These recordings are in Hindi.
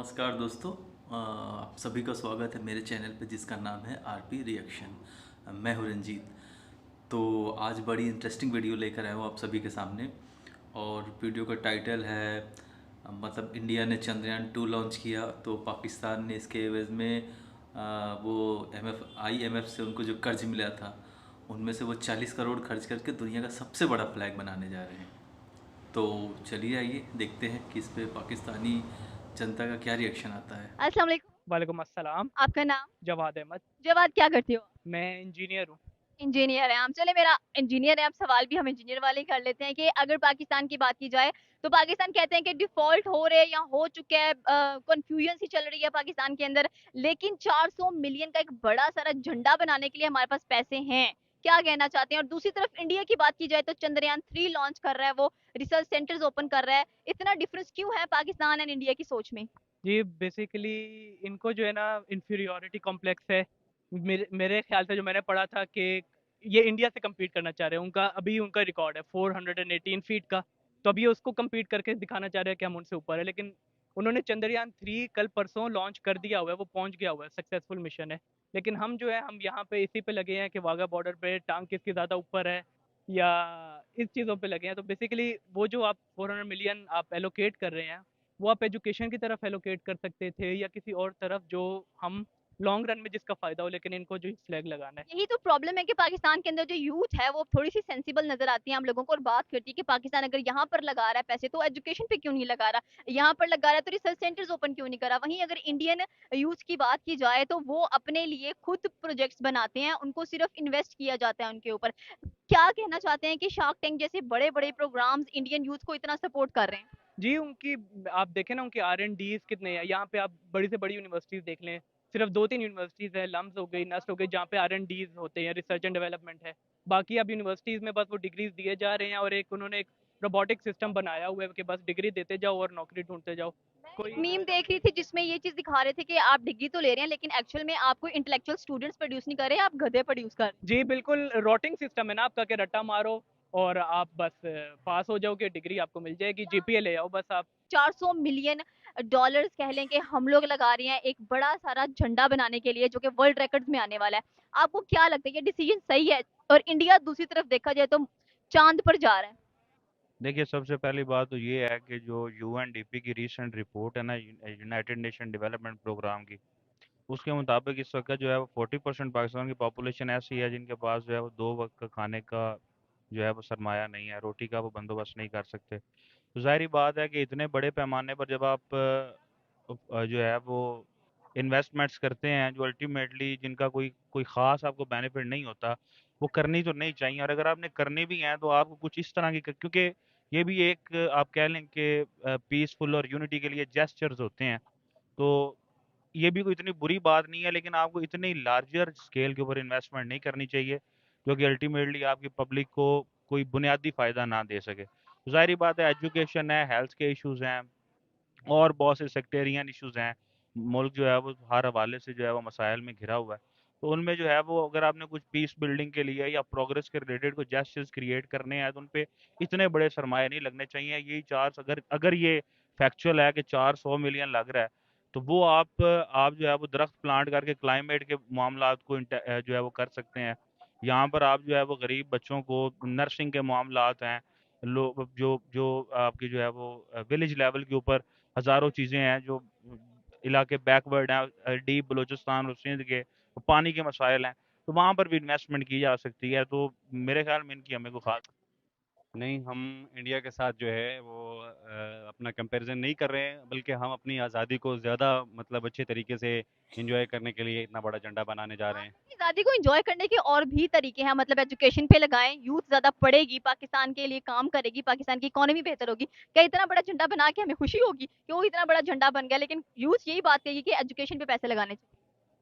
नमस्कार दोस्तों। आप सभी का स्वागत है मेरे चैनल पे जिसका नाम है आरपी रिएक्शन। मैं हूँ रंजीत। तो आज बड़ी इंटरेस्टिंग वीडियो लेकर आया हूँ आप सभी के सामने। और वीडियो का टाइटल है मतलब इंडिया ने चंद्रयान 2 लॉन्च किया तो पाकिस्तान ने इसके एवज में वो IMF से उनको जो कर्ज मिला था उनमें से वो 40 करोड़ खर्च करके दुनिया का सबसे बड़ा फ्लैग बनाने जा रहे हैं। तो चलिए आइए देखते हैं कि इस पे पाकिस्तानी जनता का क्या रिएक्शन आता है। अस्सलाम वालेकुम। वालेकुम अस्सलाम। आपका नाम? जवाद अहमद। जवाद, क्या करते हो? मैं इंजीनियर हूँ। इंजीनियर हैं हम। चले, मेरा इंजीनियर है, अब सवाल भी हम इंजीनियर वाले ही कर लेते हैं कि अगर पाकिस्तान की बात की जाए तो पाकिस्तान कहते हैं कि डिफॉल्ट हो रहे हैं या हो चुके हैं, कन्फ्यूजन सी चल रही है पाकिस्तान के अंदर। लेकिन 400 मिलियन का एक बड़ा सारा झंडा बनाने के लिए हमारे पास पैसे हैं। क्या कहना चाहते हैं? और दूसरी तरफ इंडिया की बात की जाए तो चंद्रयान 3 लॉन्च कर रहा है, वो रिसर्च सेंटर्स ओपन कर रहा है। इतना डिफरेंस क्यों है पाकिस्तान एंड इंडिया की सोच में? जी, बेसिकली इनको जो है ना इन्फीरियॉरिटी कॉम्प्लेक्स है। मेरे ख्याल से जो मैंने पढ़ा था कि ये इंडिया से कम्पीट करना चाह रहे हैं। उनका रिकॉर्ड है 418 फीट का। तो अभी ये उसको कम्पीट करके दिखाना चाह रहे हैं कि हम उनसे ऊपर है। लेकिन उन्होंने चंद्रयान 3 कल परसों लॉन्च कर दिया हुआ है, वो पहुंच गया हुआ है, सक्सेसफुल मिशन है। लेकिन हम जो है हम यहाँ पे इसी पे लगे हैं कि वाघा बॉर्डर पे टांग किसकी ज़्यादा ऊपर है या इस चीज़ों पे लगे हैं। तो बेसिकली वो जो आप 400 मिलियन आप एलोकेट कर रहे हैं, वो आप एजुकेशन की तरफ एलोकेट कर सकते थे या किसी और तरफ जो हम लॉन्ग रन में जिसका फ़ायदा हो। लेकिन इनको जो फ्लैग लगाना है। यही तो प्रॉब्लम है कि पाकिस्तान के अंदर जो यूथ है वो थोड़ी सी सेंसिबल नजर आती है हम लोगों को, और बात करती है कि पाकिस्तान अगर यहाँ पर लगा रहा है पैसे तो एजुकेशन पे क्यों नहीं लगा रहा, यहाँ पर लगा रहा है तो रिसर्च सेंटर्स ओपन क्यों नहीं करा। वहीं अगर इंडियन यूथ की बात की जाए तो वो अपने लिए खुद प्रोजेक्ट्स बनाते हैं, उनको सिर्फ इन्वेस्ट किया जाता है उनके ऊपर। क्या कहना चाहते हैं कि शार्क टैंक जैसे बड़े बड़े प्रोग्राम्स इंडियन यूथ को इतना सपोर्ट कर रहे हैं? जी, उनकी आप देखें ना, उनके R&Ds कितने हैं। यहाँ पे आप बड़ी से बड़ी यूनिवर्सिटीज़ देख लें, सिर्फ 2-3 यूनिवर्सिटीज़ हैं, लम्स हो गई, नस्ट हो गई, जहाँ पे R&Ds होते हैं, रिसर्च एंड डेवलपमेंट है। बाकी अब यूनिवर्सिटीज़ में बस वो डिग्रीज़ दिए जा रहे हैं और उन्होंने एक रोबोटिक सिस्टम बनाया हुआ है कि बस डिग्री देते जाओ और नौकरी ढूँढते जाओ। एक कोई मीम देख रही थी जिसमें ये चीज दिखा रहे थे कि आप डिग्री तो ले रहे हैं लेकिन एक्चुअल में आपको इंटेलेक्चुअल स्टूडेंट्स प्रोड्यूस नहीं कर रहे हैं, आप गधे प्रोड्यूस कर रहे हैं। जी, बिल्कुल रोटिंग सिस्टम है ना आपका, कि रट्टा मारो और आप बस पास हो जाओगे, डिग्री आपको मिल जाएगी, जीपीए ले आओ बस आप। 400 मिलियन डॉलर्स कह लें कि हम लोग लगा रहे हैं एक बड़ा सारा झंडा बनाने के लिए जो कि वर्ल्ड रिकॉर्ड्स में आने वाला है। आपको क्या लगता है ये डिसीजन सही है? और इंडिया दूसरी तरफ देखा जाए तो चांद पर जा रहा है। देखिए, सबसे पहली बात तो ये है कि जो यूएनडीपी की रीसेंट रिपोर्ट है ना, यूनाइटेड नेशन डेवलपमेंट प्रोग्राम की, उसके मुताबिक इस वक्त जो है वो 40% पाकिस्तान की पॉपुलेशन ऐसी है जिनके पास जो है वो 2 वक्त का खाने का जो है वो सरमाया नहीं है, रोटी का वो बंदोबस्त नहीं कर सकते। तो ज़ाहिर बात है कि इतने बड़े पैमाने पर जब आप जो है वो इन्वेस्टमेंट्स करते हैं जो अल्टीमेटली जिनका कोई कोई ख़ास आपको बेनिफिट नहीं होता, वो करनी तो नहीं चाहिए। और अगर आपने करनी भी है तो आपको कुछ इस तरह की क्योंकि ये भी एक आप कह लें कि पीसफुल और यूनिटी के लिए जेस्चर्स होते हैं। तो ये भी कोई इतनी बुरी बात नहीं है, लेकिन आपको इतनी लार्जर स्केल के ऊपर इन्वेस्टमेंट नहीं करनी चाहिए जो कि अल्टीमेटली आपकी पब्लिक को कोई बुनियादी फ़ायदा ना दे सके। तो ज़ाहिर बात है, एजुकेशन है, हेल्थ के इश्यूज़ हैं और बहुत से सेक्टेरियन इश्यूज़ हैं। मुल्क जो है वो हर हवाले से जो है वो मसाइल में घिरा हुआ है। तो उनमें जो है वो अगर आपने कुछ पीस बिल्डिंग के लिए या प्रोग्रेस के रिलेटेड कुछ जेस्चर्स क्रिएट करने हैं तो उन पे इतने बड़े सरमाए नहीं लगने चाहिए। यही चार अगर अगर ये फैक्चुअल है कि 400 मिलियन लग रहा है, तो वो आप जो है वो दरख्त प्लांट करके क्लाइमेट के मामलात को जो है वो कर सकते हैं। यहाँ पर आप जो है वो गरीब बच्चों को नर्सिंग के मामलात हैं, लो जो जो आपकी जो है वो विलेज लेवल के ऊपर हज़ारों चीज़ें हैं जो इलाके बैकवर्ड हैं, डीप बलूचिस्तान और सिंध के पानी के मसाइल हैं, तो वहाँ पर भी इन्वेस्टमेंट की जा सकती है। तो मेरे ख्याल में इनकी हमें कोई खास नहीं, हम इंडिया के साथ जो है वो अपना कंपैरिजन नहीं कर रहे हैं, बल्कि हम अपनी आज़ादी को ज़्यादा मतलब अच्छे तरीके से एंजॉय करने के लिए इतना बड़ा झंडा बनाने जा रहे हैं। आज़ादी को एंजॉय करने के और भी तरीके हैं, मतलब एजुकेशन पे लगाएं, यूथ ज्यादा पढ़ेगी, पाकिस्तान के लिए काम करेगी, पाकिस्तान की इकोनॉमी बेहतर होगी। क्या इतना बड़ा झंडा बना के हमें खुशी होगी कि वो इतना बड़ा झंडा बन गया, लेकिन यूथ यही बात कहेगी कि एजुकेशन पे पैसे लगाने चाहिए।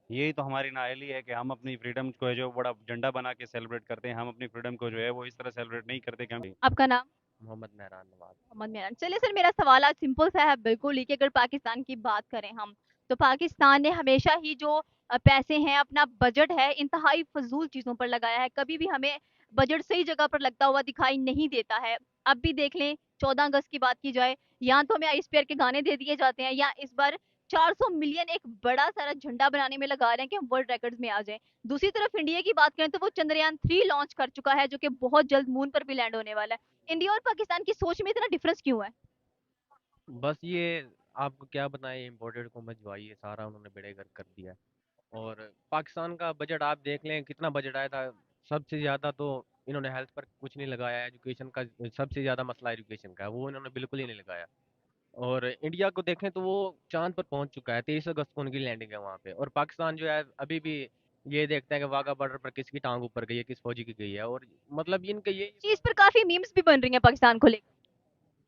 यही तो हमारी नाअहली है कि हम अपनी फ्रीडम को है जो बड़ा झंडा बना के सेलिब्रेट करते हैं। हम अपनी फ्रीडम को जो है वो इस तरह सेलिब्रेट नहीं करते कि हम आपका नाम? मोहम्मद मेहरान नवाज। मोहम्मद मेहरान। चलिए सर, मेरा सवाल आज सिंपल सा है बिल्कुल ही, कि अगर पाकिस्तान की बात करें हम, तो पाकिस्तान ने हमेशा ही जो पैसे हैं, अपना बजट है, इंतहाई फजूल चीज़ों पर लगाया है। कभी भी हमें बजट सही जगह पर लगता हुआ दिखाई नहीं देता है। अब भी देख लें, 14 अगस्त की बात की जाए, या तो हमें आइस पेयर के गाने दे दिए जाते हैं, या इस बार 400 मिलियन एक बड़ा सारा झंडा बनाने में लगा रहे हैं कि हम वर्ल्ड रिकॉर्ड्स में आ जाएं। दूसरी तरफ इंडिया की बात करें तो वो चंद्रयान 3 लॉन्च कर चुका है, जो कि बहुत जल्द मून पर भी लैंड होने वाला है। इंडिया और पाकिस्तान की सोच में इतना डिफरेंस क्यों है? बस ये आपको क्या बताएं, इम्पोर्टेड को मजवाई है सारा उन्होंने बेड़ेगर कर दिया है। और पाकिस्तान का बजट आप देख लें कितना बजट आया था। सबसे ज़्यादा तो इन्होंने हेल्थ पर कुछ नहीं लगाया। एजुकेशन का सबसे ज़्यादा मसला एजुकेशन का है, वो इन्होंने बिल्कुल ही नहीं लगाया। और इंडिया को देखें तो वो चांद पर पहुंच चुका है, 23 अगस्त को उनकी लैंडिंग है वहाँ पे। और पाकिस्तान जो है अभी भी ये देखता है कि वाघा बॉर्डर पर किसकी टांग ऊपर गई है, किस फौजी की गई है। और मतलब इनका ये चीज पर काफी मीम्स भी बन रही हैं पाकिस्तान को लेकर।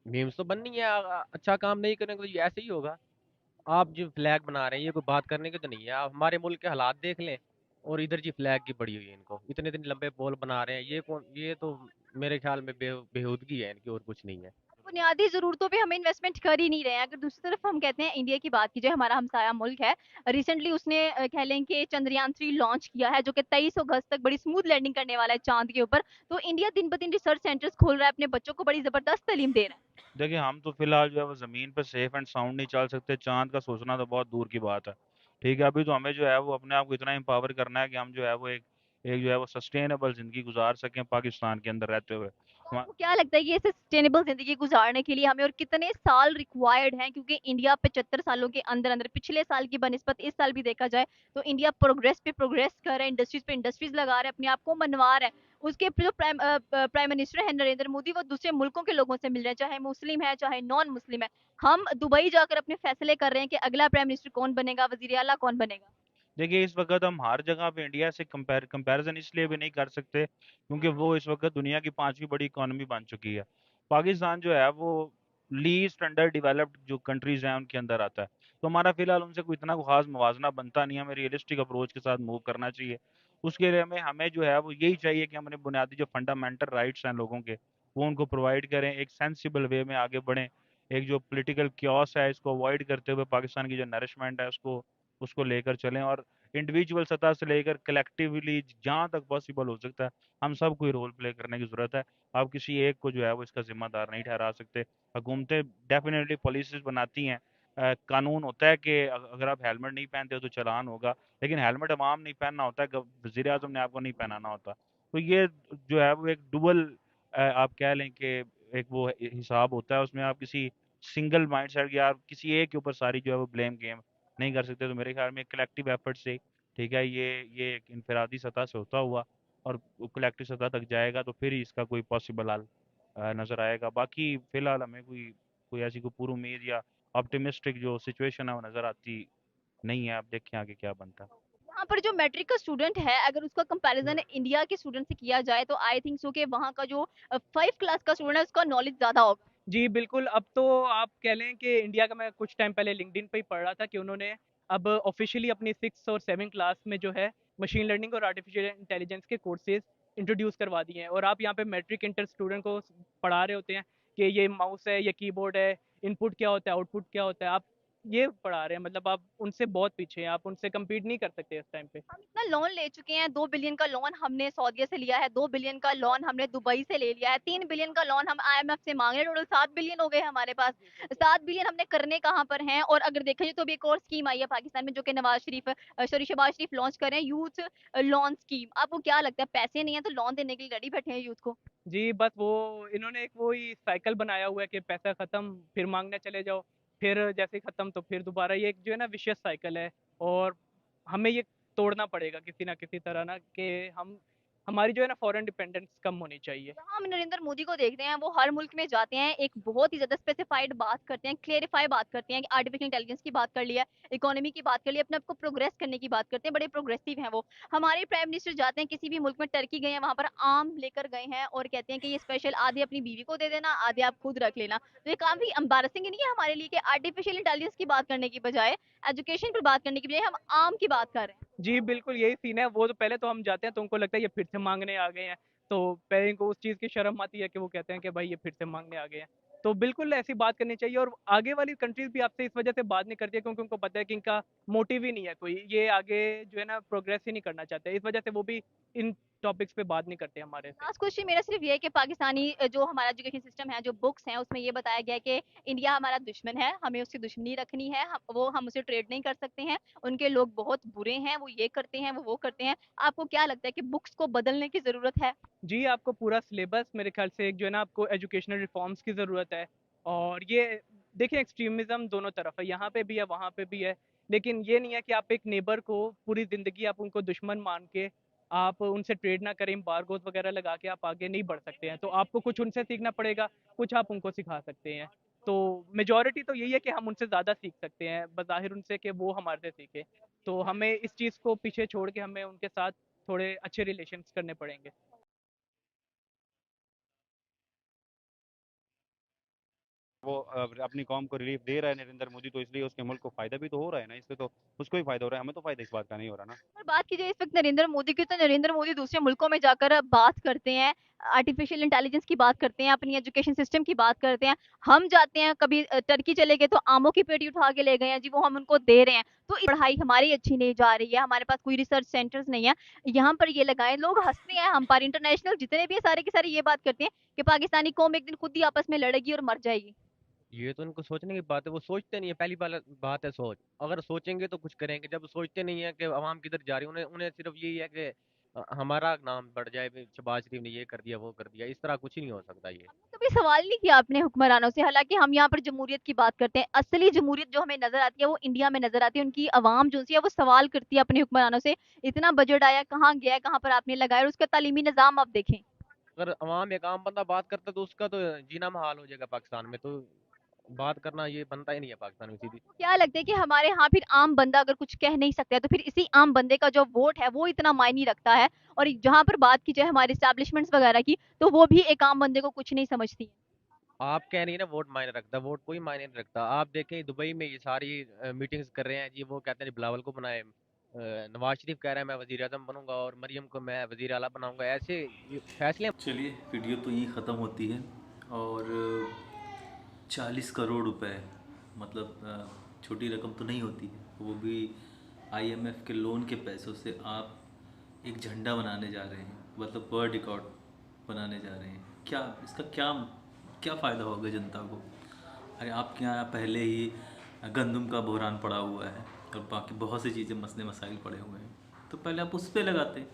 मीम्स तो बननी है। अच्छा काम नहीं करेंगे तो ये ऐसे ही होगा। आप जो फ्लैग बना रहे हैं ये कोई बात करने की तो नहीं है। आप हमारे मुल्क के हालात देख लें, और इधर जी फ्लैग की पड़ी हुई है। इनको इतने इतने लंबे पोल बना रहे हैं, ये कौन, ये तो मेरे ख्याल में बेहूदगी है इनकी, और कुछ नहीं है। बुनियादी ज़रूरतों पे हम इन्वेस्टमेंट कर ही नहीं रहे हैं। अगर दूसरी तरफ हम कहते हैं इंडिया की बात की जाए, हमारा हमसाया मुल्क है। रिसेंटली उसने कह लें कि चंद्रयान 3 लॉन्च किया है, जो कि 23 अगस्त तक बड़ी स्मूथ लैंडिंग करने वाला है चाँद के ऊपर। तो इंडिया दिन ब दिन रिसर्च सेंटर्स खोल रहा है, अपने बच्चों को बड़ी ज़बरदस्त तालीम दे रहा है। देखिए हम तो फिलहाल जो है वो ज़मीन पे सेफ एंड साउंड नहीं चल सकते, चांद का सोचना तो बहुत दूर की बात है। ठीक है, अभी तो हमें जो है वो अपने आप को इतना एम्पावर करना है कि हम जो है वो एक एक जो है वो सस्टेनेबल ज़िंदगी गुजार सकें पाकिस्तान के अंदर रहते हुए। तो आपको क्या लगता है कि ये सस्टेनेबल ज़िंदगी गुज़ारने के लिए हमें और कितने साल रिक्वायर्ड हैं? क्योंकि इंडिया 75 सालों के अंदर-अंदर पिछले साल की बनिस्बत इस साल भी देखा जाए तो इंडिया प्रोग्रेस पे प्रोग्रेस कर रहा है, इंडस्ट्रीज़ पे इंडस्ट्रीज़ लगा रहा है, अपने आप को मनवा रहा है। उसके जो प्राइम मिनिस्टर हैं नरेंद्र मोदी, वो दूसरे मुल्कों के लोगों से मिल रहे हैं, चाहे मुस्लिम है, चाहे नॉन मुस्लिम है। हम दुबई जाकर अपने फैसले कर रहे हैं कि अगला प्राइम मिनिस्टर कौन बनेगा, वज़ीर आला कौन बनेगा। देखिए इस वक्त हम हर जगह पे इंडिया से कंपैरिजन इसलिए भी नहीं कर सकते क्योंकि वो इस वक्त दुनिया की पांचवी बड़ी इकोनॉमी बन चुकी है। पाकिस्तान जो है वो लीस्ट अंडर डेवलप्ड जो कंट्रीज हैं उनके अंदर आता है। तो हमारा फिलहाल उनसे कोई इतना खास मुवाजना बनता नहीं है, हमें रियलिस्टिक अप्रोच के साथ मूव करना चाहिए। उसके लिए हमें हमें जो है वो यही चाहिए कि हम अपने बुनियादी जो फंडामेंटल राइट्स हैं लोगों के, वो उनको प्रोवाइड करें, एक सेंसिबल वे में आगे बढ़ें। एक जो पॉलिटिकल क्योस है इसको अवॉइड करते हुए पाकिस्तान की जो नरिशमेंट है उसको उसको लेकर चलें, और इंडिविजुअल सतह से लेकर कलेक्टिवली जहाँ तक पॉसिबल हो सकता है हम सबको ही रोल प्ले करने की ज़रूरत है। आप किसी एक को जो है वो इसका जिम्मेदार नहीं ठहरा सकते। हुकूमतें डेफिनेटली पॉलिसीज बनाती हैं, कानून होता है कि अगर आप हेलमेट नहीं पहनते हो तो चालान होगा, लेकिन हेलमेट अवाम नहीं पहनना होता है, वज़ीर आज़म ने आपको नहीं पहनाना होता। तो ये जो है वो एक डुअल आप कह लें कि एक वो हिसाब होता है, उसमें आप किसी सिंगल माइंड सेट या किसी एक के ऊपर सारी जो है वो ब्लेम गेम नहीं कर सकते। तो मेरे ख्याल में कलेक्टिव एफर्ट से, ठीक है, ये एक इनफरादी सतह से होता हुआ और कलेक्टिव सतह तक जाएगा तो फिर ही इसका कोई पॉसिबल हल नज़र आएगा। बाकी फ़िलहाल हमें कोई कोई ऐसी कोई पूरी उम्मीद या ऑप्टिमिस्टिक जो सिचुएशन है वो नज़र आती नहीं है। आप देखें आगे क्या बनता है। यहाँ पर जो मैट्रिक का स्टूडेंट है, अगर उसका कंपैरिजन इंडिया के स्टूडेंट से किया जाए तो आई थिंक सो कि वहाँ का जो 5 क्लास का स्टूडेंट है उसका नॉलेज ज़्यादा होगा। जी, बिल्कुल। अब तो आप कह लें कि इंडिया का, मैं कुछ टाइम पहले लिंक्डइन पे ही पढ़ रहा था कि उन्होंने अब ऑफ़िशियली अपनी 6th और 7th क्लास में जो है मशीन लर्निंग और आर्टिफ़िशियल इंटेलिजेंस के कोर्सेज़ इंट्रोड्यूस करवा दिए हैं। और आप यहाँ पे मैट्रिक इंटर स्टूडेंट को पढ़ा रहे होते हैं कि ये माउस है, ये कीबोर्ड है, इनपुट क्या होता है, आउटपुट क्या होता है। आप ये पढ़ा रहे हैं, मतलब आप उनसे बहुत पीछे हैं, आप उनसे कम्पीट नहीं कर सकते इस टाइम पे। हम इतना लोन ले चुके हैं, 2 बिलियन का लोन हमने सऊदीया से लिया है, 2 बिलियन का लोन हमने दुबई से ले लिया है, 3 बिलियन का लोन हम आईएमएफ से मांग रहे हैं, टोटल 7 बिलियन हो गए हमारे पास। 7 बिलियन हमने करने कहाँ पर हैं? और अगर देखा जाए तो अभी एक और स्कीम आई है पाकिस्तान में, जो कि शहबाज शरीफ लॉन्च कर रहे हैं, यूथ लोन स्कीम। आपको क्या लगता है, पैसे नहीं है तो लोन देने के लिए रेडी बैठे हैं यूथ को? जी, बस वो इन्होंने एक वो ही साइकिल बनाया हुआ है कि पैसा ख़त्म, फिर माँगने चले जाओ, फिर जैसे ही ख़त्म तो फिर दोबारा, ये एक जो है ना विशियस साइकिल है। और हमें ये तोड़ना पड़ेगा किसी ना किसी तरह ना, कि हम हमारी जो है ना फॉरेन डिपेंडेंस कम होनी चाहिए। जहाँ हम नरेंद्र मोदी को देखते हैं, वो हर मुल्क में जाते हैं, एक बहुत ही ज़्यादा स्पेसिफाइड बात करते हैं, क्लेरिफाई बात करते हैं कि आर्टिफिशियल इंटेलिजेंस की बात कर लिया, इकोनॉमी की बात कर ली, अपने आप को प्रोग्रेस करने की बात करते हैं, बड़े प्रोग्रेसिव हैं वो। हमारे प्राइम मिनिस्टर जाते हैं किसी भी मुल्क में, टर्की गए हैं, वहाँ पर आम लेकर गए हैं और कहते हैं कि ये स्पेशल आधे अपनी बीवी को दे देना, आधे आप खुद रख लेना। तो ये काफ़ी एम्बैरेसिंग नहीं है हमारे लिए कि आर्टिफिशियल इंटेलिजेंस की बात करने की बजाय, एजुकेशन पर बात करने की बजाय हम आम की बात कर रहे हैं? जी, बिल्कुल यही सीन है। वो तो पहले तो हम जाते हैं तो उनको लगता है ये फिर से माँगने आ गए हैं। तो पहले इनको उस चीज़ की शर्म आती है कि वो कहते हैं कि भाई ये फिर से माँगने आ गए हैं। तो बिल्कुल ऐसी बात करनी चाहिए। और आगे वाली कंट्रीज़ भी आपसे इस वजह से बात नहीं करती है क्योंकि उनको पता है कि इनका मोटिव ही नहीं है कोई। ये आगे जो है ना प्रोग्रेस ही नहीं करना चाहते। इस वजह से वो भी इन टॉपिक्स पे बात नहीं करते हमारे से। लास्ट क्वेश्चन मेरा सिर्फ ये है कि पाकिस्तानी जो हमारा एजुकेशन सिस्टम है, जो बुक्स हैं, उसमें ये बताया गया है कि इंडिया हमारा दुश्मन है, हमें उससे दुश्मनी रखनी है, हम उसे ट्रेड नहीं कर सकते हैं, उनके लोग बहुत बुरे हैं, वो ये करते हैं, वो करते हैं। आपको क्या लगता है कि बुक्स को बदलने की ज़रूरत है? जी, आपको पूरा सिलेबस मेरे ख्याल से एक जो है ना आपको एजुकेशनल रिफॉर्म्स की ज़रूरत है। और ये देखिए एक्सट्रीमिज़्म दोनों तरफ है, यहाँ पे भी है, वहाँ पे भी है। लेकिन ये नहीं है कि आप एक नेबर को पूरी ज़िंदगी आप उनको दुश्मन मान के आप उनसे ट्रेड ना करें, एम्बार्गोज़ वगैरह लगा के आप आगे नहीं बढ़ सकते हैं। तो आपको कुछ उनसे सीखना पड़ेगा, कुछ आप उनको सिखा सकते हैं। तो मेजॉरिटी तो यही है कि हम उनसे ज़्यादा सीख सकते हैं, बज़ाहिर उनसे कि वो हमारे से सीखें। तो हमें इस चीज़ को पीछे छोड़ के हमें उनके साथ थोड़े अच्छे रिलेशंस करने पड़ेंगे। वो अपनी कौम को रिलीफ दे रहा है नरेंद्र मोदी, तो इसलिए उसके मुल्क को फायदा भी तो हो रहा है ना, इससे तो उसको ही फायदा हो रहा है, हमें तो फायदा इस बात का नहीं हो रहा ना। अगर बात की जाए इस वक्त नरेंद्र मोदी की, तो नरेंद्र मोदी दूसरे मुल्कों में जाकर बात करते हैं, आर्टिफिशियल इंटेलिजेंस की बात करते हैं, अपनी एजुकेशन सिस्टम की बात करते हैं। हम जाते हैं कभी टर्की चले गए तो आमों की पेटी उठा के ले गए हैं जी, वो हम उनको दे रहे हैं। तो पढ़ाई हमारी अच्छी नहीं जा रही है, हमारे पास कोई रिसर्च सेंटर्स नहीं है, यहाँ पर ये लगाए लोग हंसते हैं हम पर। इंटरनेशनल जितने भी सारे के सारे ये बात करते हैं कि पाकिस्तानी कौम एक दिन खुद ही आपस में लड़ेगी और मर जाएगी। ये तो उनको सोचने की बात है, वो सोचते नहीं है। पहली बात है सोच। अगर सोचेंगे तो कुछ करेंगे, जब सोचते नहीं है कि आवाम किधर जा रही है, उन्हें उन्हें सिर्फ यही है कि हमारा नाम बढ़ जाए, शहबाज शरीफ ने ये कर दिया वो कर दिया। इस तरह कुछ नहीं हो सकता ये। कभी सवाल नहीं किया आपने हुक्मरानों से? हालांकि हम यहाँ पर जमहूरियत की बात करते हैं, असली जमहूरियत जो हमें नजर आती है वो इंडिया में नजर आती है। उनकी आवाम जो सी है वो सवाल करती है अपने हुक्मरानों से, इतना बजट आया, कहाँ गया, कहाँ पर आपने लगाया, और उसका तालीमी निजाम आप देखें। अगर अवाम एक आम बंदा बात करता तो उसका तो जीना महाल हो जाएगा पाकिस्तान में। तो बात करना ये बनता ही नहीं है पाकिस्तान में सीधी। आपको क्या लगता है कि हमारे यहाँ फिर आम बंदा अगर कुछ कह नहीं सकता है, तो फिर इसी आम बंदे का जो वोट है वो इतना मायने रखता है? और जहां पर बात की जाए हमारे स्टैब्लिशमेंट्स वगैरह की, तो वो भी एक आम बंदे को कुछ नहीं समझती है। आप कह रही है ना वोट मायने रखता, वोट कोई मायने नहीं रखता। आप देखें दुबई में ये सारी मीटिंग्स कर रहे हैं जी, वो कहते हैं बिलावल को बनाए, नवाज शरीफ कह रहा है मैं वजीर आजम बनूंगा और मरियम को मैं वजीर आला बनाऊंगा। ऐसे ये फैसले। चलिए, वीडियो तो यहीं ख़त्म होती है। और 40 करोड़ रुपए, मतलब छोटी रकम तो नहीं होती है, वो भी आईएमएफ के लोन के पैसों से आप एक झंडा बनाने जा रहे हैं, मतलब वर्ल्ड रिकॉर्ड बनाने जा रहे हैं। क्या इसका क्या क्या फ़ायदा होगा जनता को? अरे आपके यहाँ पहले ही गंदम का बहरान पड़ा हुआ है और बाकी बहुत सी चीज़ें, मसले मसाइल पड़े हुए हैं, तो पहले आप उस पर लगाते।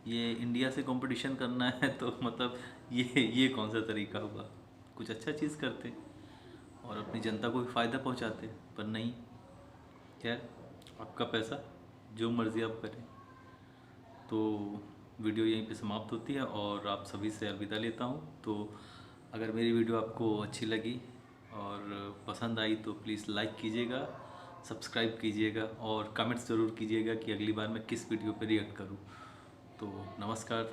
ये इंडिया से कंपटीशन करना है तो मतलब ये कौन सा तरीका हुआ? कुछ अच्छा चीज़ करते और अपनी जनता को भी फ़ायदा पहुंचाते, पर नहीं। खैर, आपका पैसा, जो मर्ज़ी आप करें। तो वीडियो यहीं पे समाप्त होती है और आप सभी से अलविदा लेता हूँ। तो अगर मेरी वीडियो आपको अच्छी लगी और पसंद आई तो प्लीज़ लाइक कीजिएगा, सब्सक्राइब कीजिएगा और कमेंट्स ज़रूर कीजिएगा कि अगली बार मैं किस वीडियो पे रिएक्ट करूँ। तो नमस्कार।